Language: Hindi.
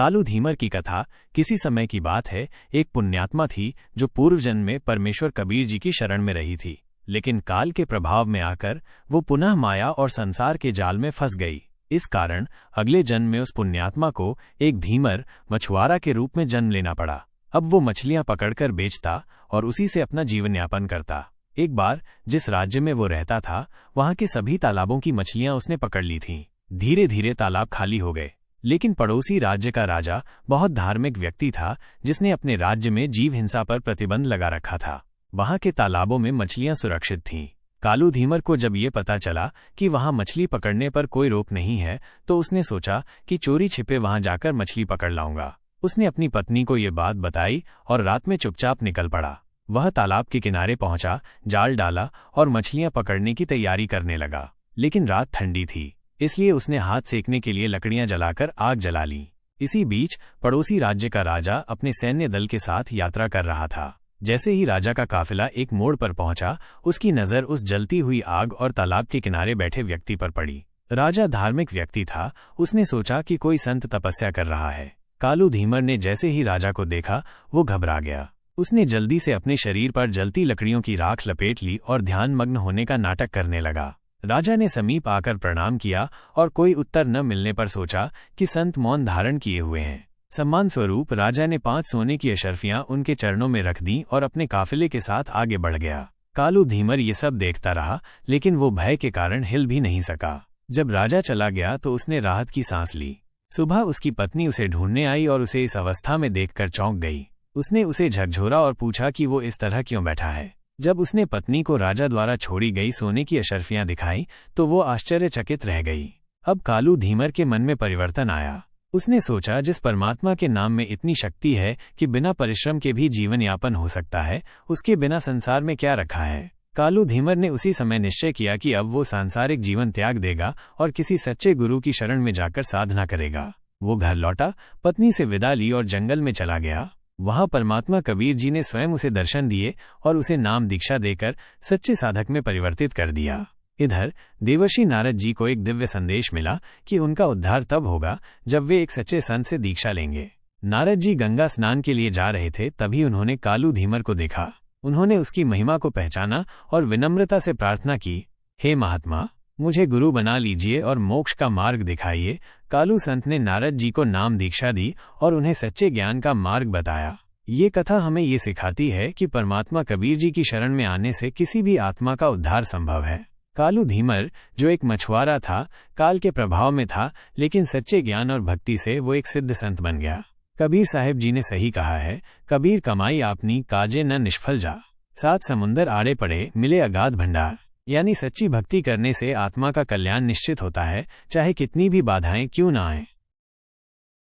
कालू धीमर की कथा। किसी समय की बात है, एक पुण्यात्मा थी जो पूर्व जन्म में परमेश्वर कबीर जी की शरण में रही थी, लेकिन काल के प्रभाव में आकर वो पुनः माया और संसार के जाल में फंस गई। इस कारण अगले जन्म में उस पुण्यात्मा को एक धीमर मछुआरा के रूप में जन्म लेना पड़ा। अब वो मछलियां पकड़कर बेचता और उसी से अपना जीवन यापन करता। एक बार जिस राज्य में वो रहता था, वहां के सभी तालाबों की मछलियां उसने पकड़ ली थीं। धीरे धीरे तालाब खाली हो गए, लेकिन पड़ोसी राज्य का राजा बहुत धार्मिक व्यक्ति था, जिसने अपने राज्य में जीव हिंसा पर प्रतिबंध लगा रखा था। वहां के तालाबों में मछलियां सुरक्षित थीं। कालू धीमर को जब ये पता चला कि वहां मछली पकड़ने पर कोई रोक नहीं है, तो उसने सोचा कि चोरी छिपे वहां जाकर मछली पकड़ लाऊंगा। उसने अपनी पत्नी को ये बात बताई और रात में चुपचाप निकल पड़ा। वह तालाब के किनारे पहुंचा, जाल डाला और मछलियां पकड़ने की तैयारी करने लगा। लेकिन रात ठंडी थी, इसलिए उसने हाथ सेकने के लिए लकड़ियां जलाकर आग जला ली। इसी बीच पड़ोसी राज्य का राजा अपने सैन्य दल के साथ यात्रा कर रहा था। जैसे ही राजा का काफिला एक मोड़ पर पहुंचा, उसकी नजर उस जलती हुई आग और तालाब के किनारे बैठे व्यक्ति पर पड़ी। राजा धार्मिक व्यक्ति था, उसने सोचा कि कोई संत तपस्या कर रहा है। कालू धीमर ने जैसे ही राजा को देखा, वो घबरा गया। उसने जल्दी से अपने शरीर पर जलती लकड़ियों की राख लपेट ली और ध्यानमग्न होने का नाटक करने लगा। राजा ने समीप आकर प्रणाम किया और कोई उत्तर न मिलने पर सोचा कि संत मौन धारण किए हुए हैं। सम्मान स्वरूप राजा ने 5 सोने की अशर्फियां उनके चरणों में रख दी और अपने काफिले के साथ आगे बढ़ गया। कालू धीमर ये सब देखता रहा, लेकिन वो भय के कारण हिल भी नहीं सका। जब राजा चला गया तो उसने राहत की सांस ली। सुबह उसकी पत्नी उसे ढूंढने आई और उसे इस अवस्था में देखकर चौंक गई। उसने उसे झकझोरा और पूछा कि वो इस तरह क्यों बैठा है। जब उसने पत्नी को राजा द्वारा छोड़ी गई सोने की अशर्फियां दिखाई, तो वो आश्चर्यचकित रह गई। अब कालू धीमर के मन में परिवर्तन आया। उसने सोचा, जिस परमात्मा के नाम में इतनी शक्ति है कि बिना परिश्रम के भी जीवन यापन हो सकता है, उसके बिना संसार में क्या रखा है। कालू धीमर ने उसी समय निश्चय किया कि अब वो सांसारिक जीवन त्याग देगा और किसी सच्चे गुरु की शरण में जाकर साधना करेगा। वो घर लौटा, पत्नी से विदा ली और जंगल में चला गया। वहां परमात्मा कबीर जी ने स्वयं उसे दर्शन दिए और उसे नाम दीक्षा देकर सच्चे साधक में परिवर्तित कर दिया। इधर देवर्षि नारद जी को एक दिव्य संदेश मिला कि उनका उद्धार तब होगा जब वे एक सच्चे संत से दीक्षा लेंगे। नारद जी गंगा स्नान के लिए जा रहे थे, तभी उन्होंने कालू धीमर को देखा। उन्होंने उसकी महिमा को पहचाना और विनम्रता से प्रार्थना की, हे महात्मा, मुझे गुरु बना लीजिए और मोक्ष का मार्ग दिखाइए। कालू संत ने नारद जी को नाम दीक्षा दी और उन्हें सच्चे ज्ञान का मार्ग बताया। ये कथा हमें ये सिखाती है कि परमात्मा कबीर जी की शरण में आने से किसी भी आत्मा का उद्धार संभव है। कालू धीमर, जो एक मछुआरा था, काल के प्रभाव में था, लेकिन सच्चे ज्ञान और भक्ति से वो एक सिद्ध संत बन गया। कबीर साहिब जी ने सही कहा है, कबीर कमाई आपनी काजे न निष्फल जा। 7 समुंदर आड़े पड़े मिले अगाध भंडार। यानी सच्ची भक्ति करने से आत्मा का कल्याण निश्चित होता है, चाहे कितनी भी बाधाएं क्यों न आएं।